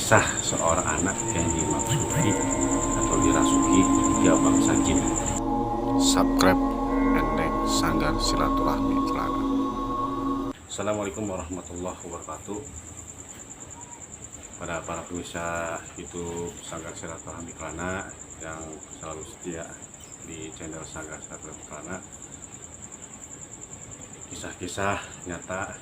Kisah seorang anak yang dimasuki atau dirasuki tiga bangsa jin. Subscribe Endek Sanggar Silaturahmi Kelana. Assalamualaikum warahmatullahi wabarakatuh. Pada para pemirsa YouTube Sanggar Silaturahmi Kelana yang selalu setia di channel Sanggar Silaturahmi Kelana, kisah-kisah nyata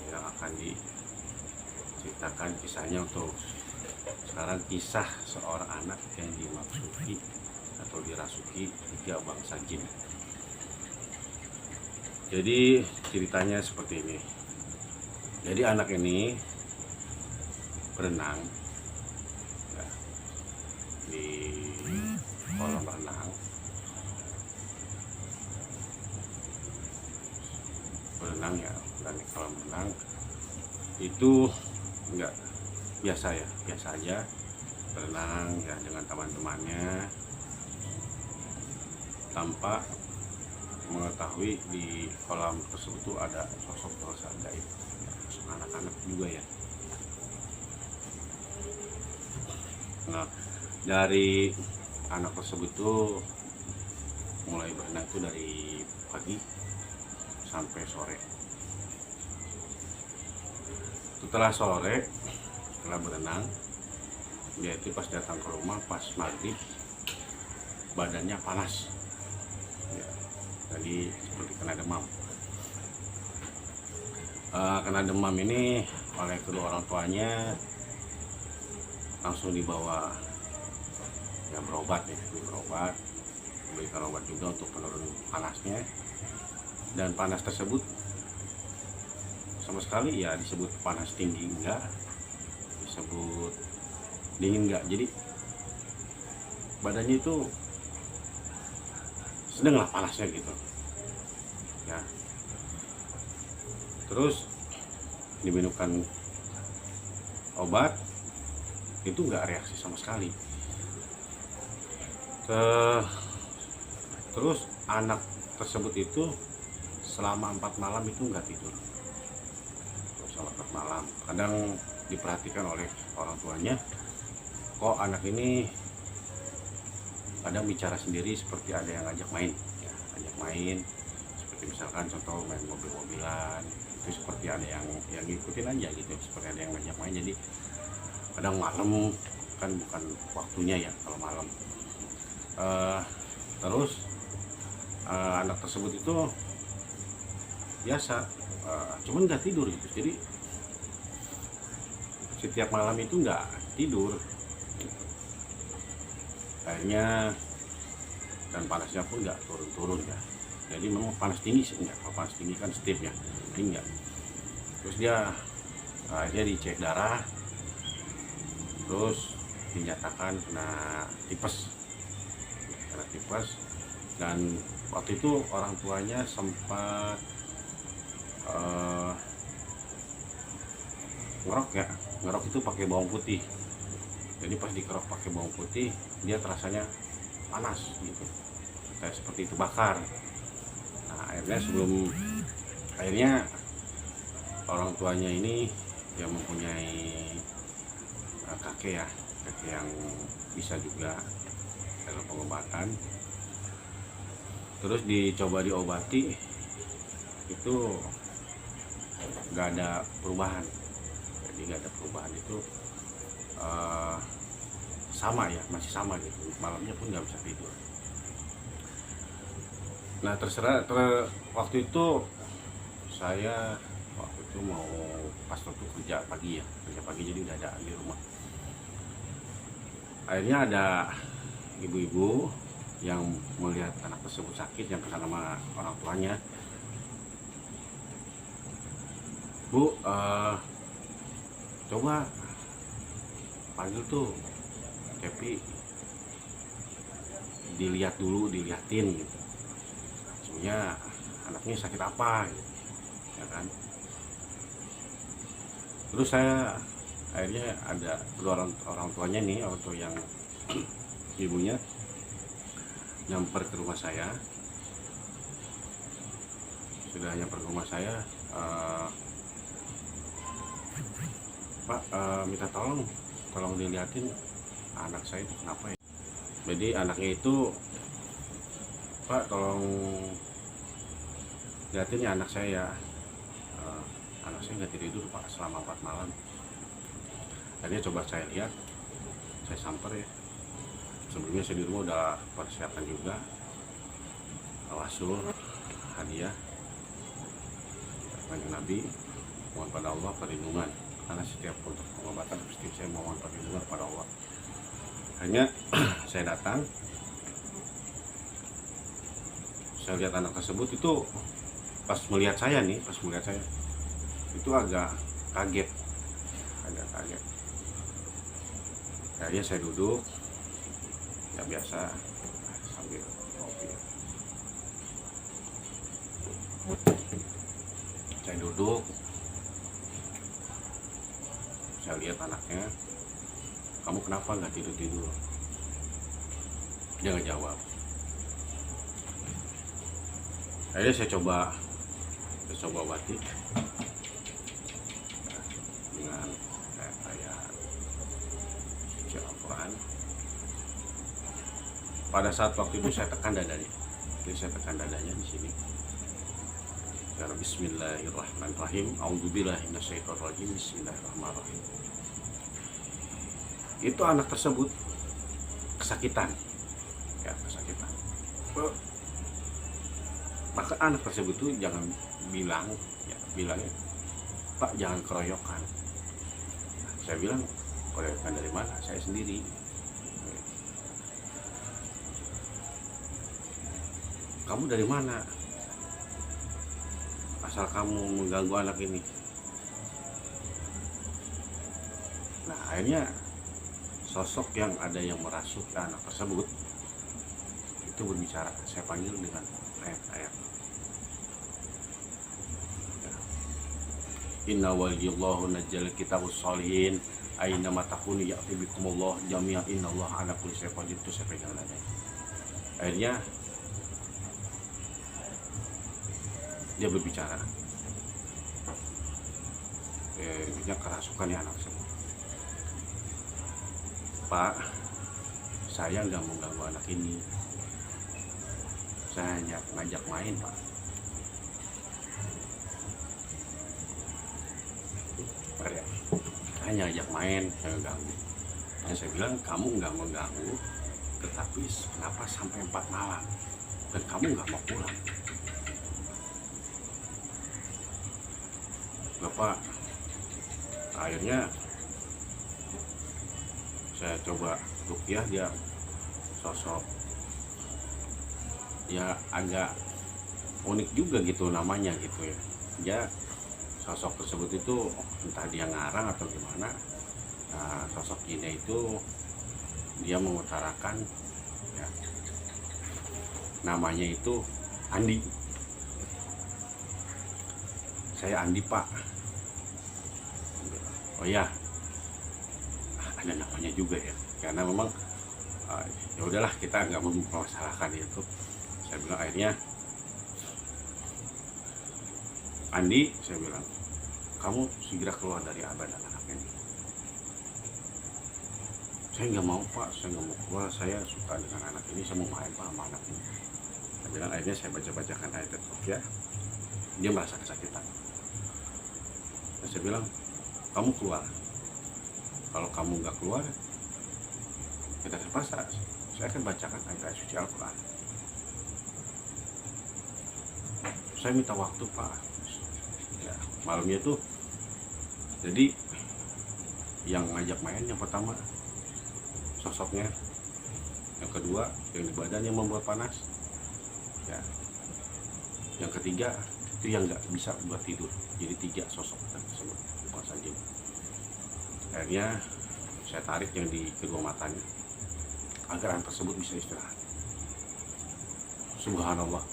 yang akan diceritakan kisahnya untuk sekarang, kisah seorang anak yang dimasuki atau dirasuki tiga bangsa jin. Jadi ceritanya seperti ini. Jadi anak ini berenang ya, di kolam renang. Berenang ya, dan di kolam renang itu enggak biasa ya, biasa aja berenang ya dengan teman-temannya, tanpa mengetahui di kolam tersebut tuh ada sosok gaib, anak-anak juga ya. Nah, dari anak tersebut tuh mulai berenang tuh dari pagi sampai sore. Setelah berenang, dia itu pas datang ke rumah pas maghrib badannya panas ya, jadi seperti kena demam. Kena demam ini oleh kedua orang tuanya langsung dibawa ya berobat, diberikan obat juga untuk penurun panasnya, dan panas tersebut sama sekali ya disebut panas tinggi enggak, disebut dingin enggak, jadi badannya itu sedang lah panasnya gitu ya. Terus diminumkan obat itu enggak reaksi sama sekali. Terus anak tersebut itu selama 4 malam itu enggak tidur, selama 4 malam. Kadang diperhatikan oleh orang tuanya, kok anak ini kadang bicara sendiri seperti ada yang ngajak main ya, seperti misalkan contoh main mobil-mobilan, itu seperti ada yang ngikutin aja gitu, seperti ada yang ngajak main. Jadi kadang malam kan bukan waktunya ya kalau malam. Terus anak tersebut itu biasa cuman nggak tidur gitu, jadi setiap malam itu nggak tidur gitu. Akhirnya dan panasnya pun nggak turun-turun ya, jadi memang panas tinggi sih enggak, kalau panas tinggi kan stip ya, ini enggak. Terus dia akhirnya dicek darah, terus dinyatakan kena tipes, dan waktu itu orang tuanya sempat ngerok itu pakai bawang putih. Jadi pas dikerok pakai bawang putih, dia terasanya panas gitu, kayak seperti itu bakar. Nah, akhirnya orang tuanya ini yang mempunyai kakek yang bisa juga dalam pengobatan, terus dicoba diobati, itu nggak ada perubahan. Jadi nggak ada perubahan itu, sama ya, masih sama gitu, malamnya pun nggak bisa tidur. Nah waktu itu saya mau pas waktu kerja pagi, jadi udah ada di rumah. Akhirnya ada ibu-ibu yang melihat anak tersebut sakit, yang kesana sama orang tuanya, Bu, coba panggil tuh Cepi, diliatin gitu, sebenarnya anaknya sakit apa gitu, ya kan. Terus saya akhirnya ada kedua orang tuanya nih, orang tua yang ibunya nyamper ke rumah saya. Sudah nyamper ke rumah saya, Pak, minta tolong dilihatin anak saya itu kenapa ya. Jadi anaknya itu, Pak tolong lihatin ya anak saya ya. Anak saya nggak tidur Pak selama 4 malam. Akhirnya coba saya lihat, saya samper ya. Sebelumnya saya di rumah udah persiapan juga tawasul, hadiah banyak Nabi, mohon pada Allah perlindungan, karena setiap untuk pengobatan pasti saya mohon perlindungan pada Allah. Hanya saya datang, saya lihat anak tersebut itu pas melihat saya itu agak kaget. Akhirnya saya duduk ya biasa sambil kopi. Saya duduk, saya lihat anaknya, kamu kenapa nggak tidur? Dia nggak jawab. Akhirnya saya coba obati dengan ayat suci Al-Quran. Pada saat waktu itu saya tekan dadanya, di sini. Bismillahirrahmanirrahim. A'udzubillahi minasyaitonirrajim. Bismillahirrahmanirrahim. Itu anak tersebut kesakitan. Maka anak tersebut tuh jangan bilangnya, Pak jangan keroyokan. Saya bilang, keroyokan dari mana? Saya sendiri. Kamu dari mana? Asal kamu mengganggu anak ini. Nah akhirnya sosok yang ada yang merasuk anak tersebut itu berbicara. Saya panggil dengan ayat-ayat. Inna waliyallahu najjal kitabus sholihin aina matakuni ya'ti bikumullah jami'an innallaha ala kulli syai'in qadir. Itu saya pegang aja. Akhirnya dia berbicara. Dia kerasukan ya anak saya. Pak, saya nggak mau ganggu anak ini. Saya hanya ngajak main, Pak. Hanya ajak main, saya ganggu. Dan saya bilang, kamu nggak mengganggu, tetapi kenapa sampai 4 malam? Dan kamu nggak mau pulang? Bapak, akhirnya saya coba ruqyah, dia sosok ya agak unik juga gitu namanya gitu ya. Dia sosok tersebut itu entah dia ngarang atau gimana. Nah, sosok ini itu dia mengutarakan ya, namanya itu Andi. Saya Andi Pak. Oh ya, ada namanya juga ya, karena memang ya udahlah kita nggak mempermasalahkan itu. Saya bilang akhirnya, Andi, saya bilang, kamu segera keluar dari abah dan anak ini. Saya nggak mau Pak, saya nggak mau keluar, saya suka dengan anak ini, saya mau main Pak sama anak ini. Saya bilang akhirnya saya bacakan ayat ya, dia merasa kesakitan. Saya bilang, kamu keluar. Kalau kamu nggak keluar, kita terpaksa. Saya akan bacakan ayat suci Al-Quran. Saya minta waktu Pak. Ya, malamnya tuh, jadi yang ngajak main yang pertama sosoknya, yang kedua yang di badan yang membuat panas, ya, yang ketiga itu yang nggak bisa buat tidur. Jadi 3 sosok tersebut bukan saja. Akhirnya saya tarik yang di kedua matanya agar anak tersebut bisa istirahat. Subhanallah,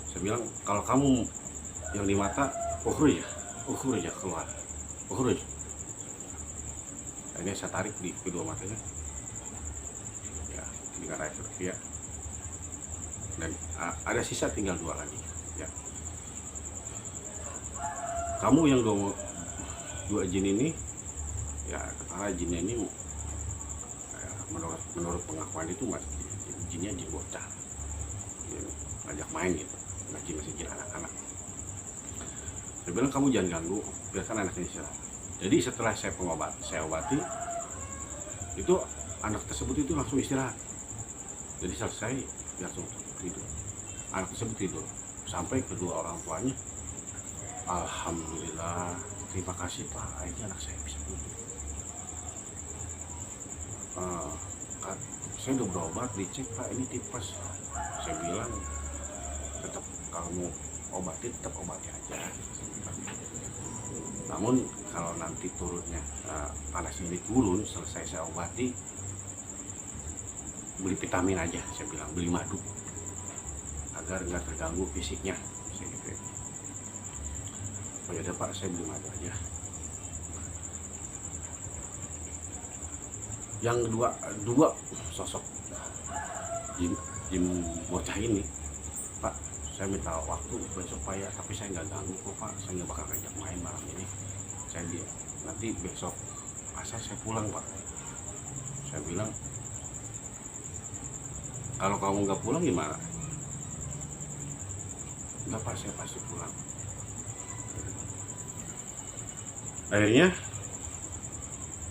saya bilang, kalau kamu yang di mata ukhruj ya, keluar, ukhruj. Akhirnya saya tarik di kedua matanya ya dengan air ya, dan ada sisa tinggal 2 lagi ya. Kamu yang 2 jin ini karena jinnya ini menurut pengakuan itu jinnya jin bocah, ngajak main gitu, masih jin anak-anak. Saya bilang kamu jangan ganggu, biarkan anak ini istirahat. Jadi setelah saya obati, itu anak tersebut itu langsung istirahat. Jadi selesai langsung tidur. Anak tersebut tidur sampai kedua orang tuanya, alhamdulillah, terima kasih Pak, ini anak saya bisa tidur. Saya udah berobat, dicek Pak, ini tipes. Saya bilang tetap kamu obati, tetap obati aja. Namun kalau nanti turunnya panas ini turun, selesai saya obati, beli vitamin aja, saya bilang beli madu agar nggak terganggu fisiknya. Saya gitu ya. Oh ya Pak, saya beli madu aja. Yang dua sosok jin bocah ini, Pak, saya minta waktu besok Pak ya, tapi saya nggak ganggu kok Pak, saya nggak bakal ngajak main malam ini. Saya nanti besok asal saya pulang Pak. Saya bilang, kalau kamu nggak pulang gimana? Nggak Pak, saya pasti pulang. Akhirnya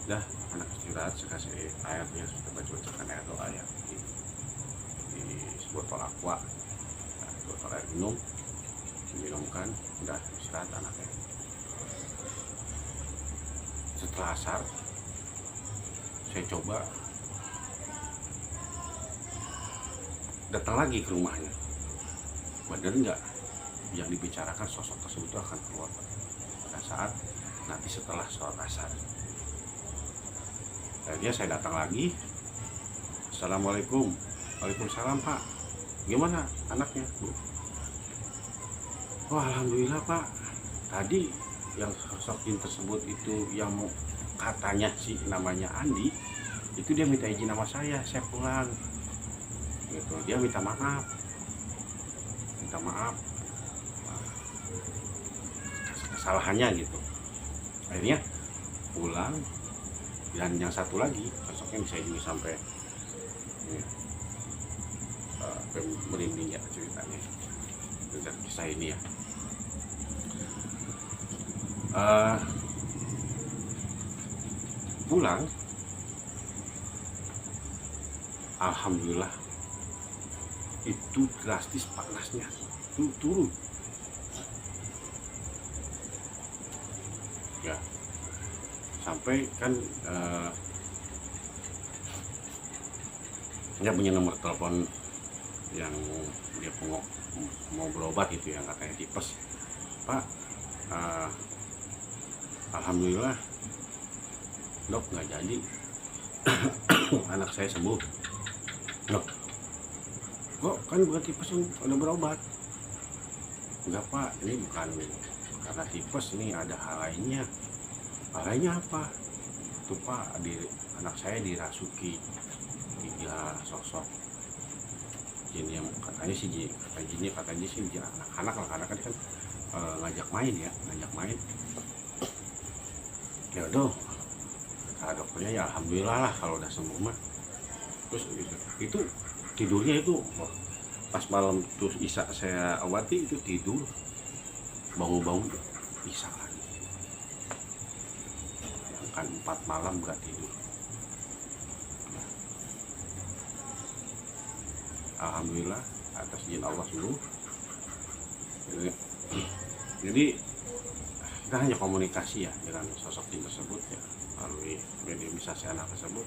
dah anak istirahat, saya kasih airnya, sudah baca-bacakan air doa ya di botol aqua, botol air minum, diminumkan, udah istirahat anaknya. Setelah asar saya coba datang lagi ke rumahnya, bener nggak yang dibicarakan sosok tersebut akan keluar pada saat nanti setelah sholat asar. Akhirnya saya datang lagi, assalamualaikum. Waalaikumsalam Pak, gimana anaknya Bu? Oh alhamdulillah Pak, tadi yang sosok jin tersebut itu yang katanya sih namanya Andi, itu dia minta izin sama saya pulang gitu. Dia minta maaf kesalahannya gitu. Akhirnya pulang. Dan yang satu lagi sosoknya bisa juga sampai merinding ya ceritanya dengan kisah ini ya. Pulang, alhamdulillah itu drastis panasnya turun ya, sampai kan dia punya nomor telepon yang dia mau berobat itu yang katanya tipes. Pak, alhamdulillah dok nggak jadi anak saya sembuh. Dok, kok kan bukan tipes yang udah berobat? Enggak Pak, ini bukan karena tipes, ini ada hal lainnya. Hal lainnya apa? Itu Pak, anak saya dirasuki 3 sosok jin yang katanya sih katanya sih jin anak-anak lah, karena kan ngajak main. Ya udah, kata dokternya ya alhamdulillah lah kalau udah sembuh mah. Terus itu tidurnya itu pas malam terus Isya saya obati, itu tidur bangun Isya lagi. Yang kan 4 malam gak tidur. Alhamdulillah atas izin Allah sembuh. Jadi kita hanya komunikasi ya dengan sosok jin tersebut ya, melalui mediumisasi anak tersebut.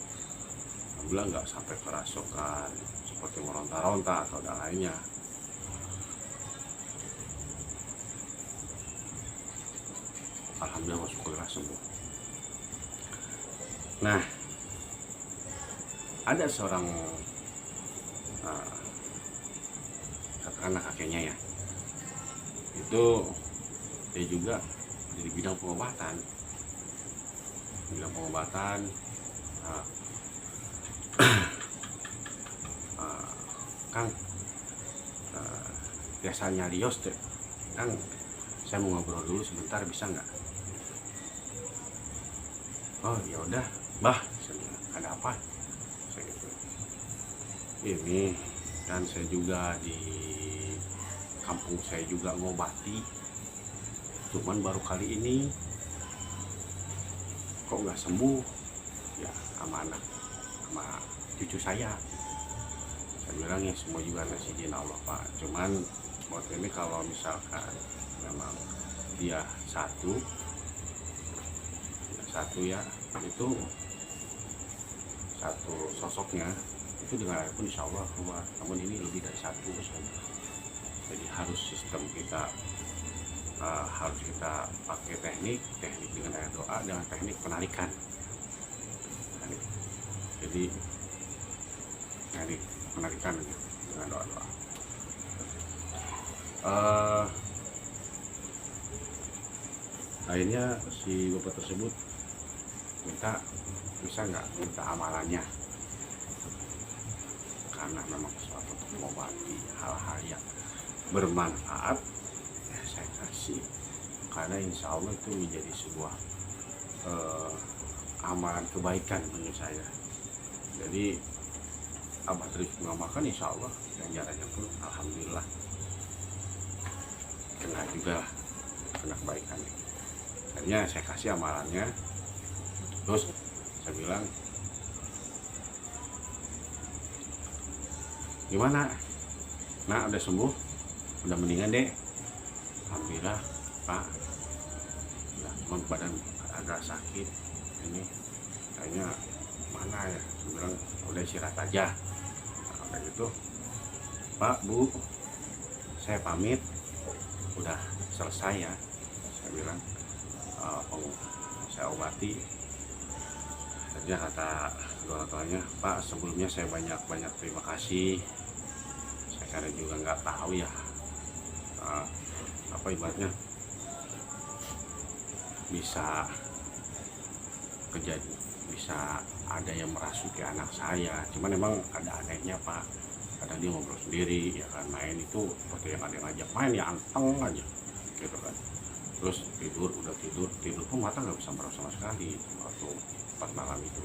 Alhamdulillah nggak sampai kerasukan seperti meronta-ronta atau ada lainnya. Alhamdulillah syukurlah sembuh. Nah, ada seorang anak kakeknya ya, itu dia juga di bidang pengobatan. Kang, biasanya Rios deh, Kang, saya mau ngobrol dulu sebentar, bisa nggak? Oh ya udah, Bah, saya bilang, ada apa? Saya gitu. Ini kan saya juga di kampung saya juga ngobati, cuman baru kali ini kok nggak sembuh ya, sama anak sama cucu saya. Saya bilang ya semua juga atas izin Allah Pak, cuman buat ini kalau misalkan memang dia satu ya itu satu sosoknya itu dengan air pun insya Allah keluar, namun ini lebih dari satu misalnya. Jadi harus sistem kita harus kita pakai teknik dengan air doa dengan teknik penarikan. Jadi teknik penarikan dengan doa-doa. Akhirnya si bapak tersebut minta, bisa nggak minta amalannya, karena memang sesuatu untuk mengobati hal-hal yang bermanfaat ya saya kasih, karena insya Allah itu menjadi sebuah amalan kebaikan menurut saya. Jadi abah terus mengamalkan, insya Allah ganjarannya pun alhamdulillah kena juga lah, kena kebaikan. Akhirnya saya kasih amalannya, terus saya bilang, gimana? Nah udah sembuh, udah mendingan deh. Alhamdulillah Pak, ya cuman badan agak sakit ini, kayaknya mana ya. Saya bilang udah istirahat aja. Nah, kayak gitu, Pak Bu saya pamit, udah selesai ya. Saya bilang saya obati. Akhirnya kata orang tuanya, Pak sebelumnya saya banyak terima kasih. Saya kadang juga nggak tahu ya apa ibaratnya bisa kejadian, bisa ada yang merasuki anak saya. Cuman memang ada anehnya Pak, kadang dia ngobrol sendiri ya kan, main itu seperti yang ada yang ngajak main ya, anteng aja gitu kan. Terus udah tidur pun mata nggak bisa merem sama sekali waktu pas malam itu.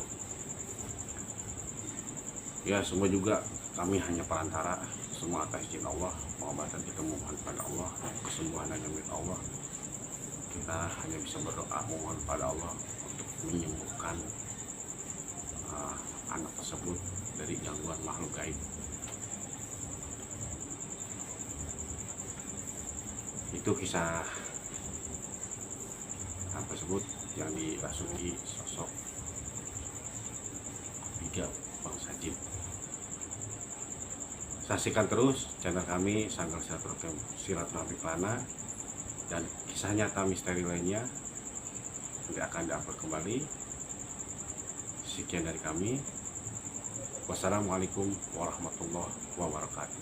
Ya semua juga kami hanya perantara, semua atas izin Allah. Pengobatan kita mohon pada Allah, kesembuhan hanya milik Allah. Kita hanya bisa berdoa mohon pada Allah untuk menyembuhkan anak tersebut dari gangguan makhluk gaib. Itu kisah tersebut yang dirasuki sosok tiga bangsa jin. Saksikan terus channel kami Sanggar Silaturahmi Kelana, dan kisah nyata misteri lainnya nanti akan diupload kembali. Sekian dari kami. Wassalamualaikum warahmatullahi wabarakatuh.